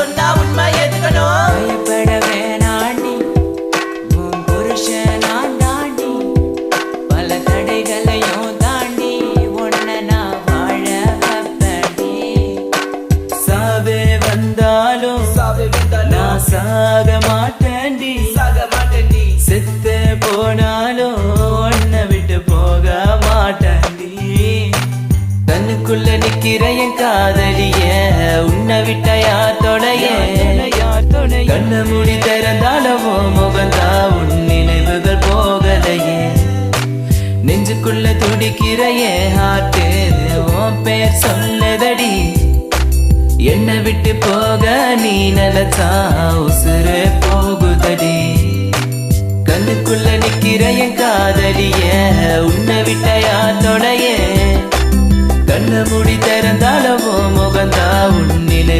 சொன்னா உண்மை எதுக்கணும் பயப்பட வேணாண்டி உன் புருஷன் நான் தாண்டி பல தடைகளையும் தாண்டி உன்னை நான் வாழ வைப்பேன்டி சாவே வந்தாலும் நான் சாக மாட்டேன்டி செத்து போனாலும் உன்னை விட்டு போக மாட்டேன்டி கண்ணுக்குள்ள நிக்கிற என் காதலிய உன்னை விட்ட யார் தொடைய கண்ண மூடி திறந்தாலும் முகந்தா உன் நினைவுகள் போகலையே நெஞ்சுக்குள்ள துடிக்கிற என் ஹார்ட்டு உன் பேர் சொல்லதடி என்னை விட்டு போக நீ நினைச்சா உசுறு போகுதடி கண்ணுக்குள்ள நிக்கிற என் காதலிய உன்னை விட்ட யார் தொடைய கண்ண மூடி திறந்தாலும் முகந்தா உன் நினைவு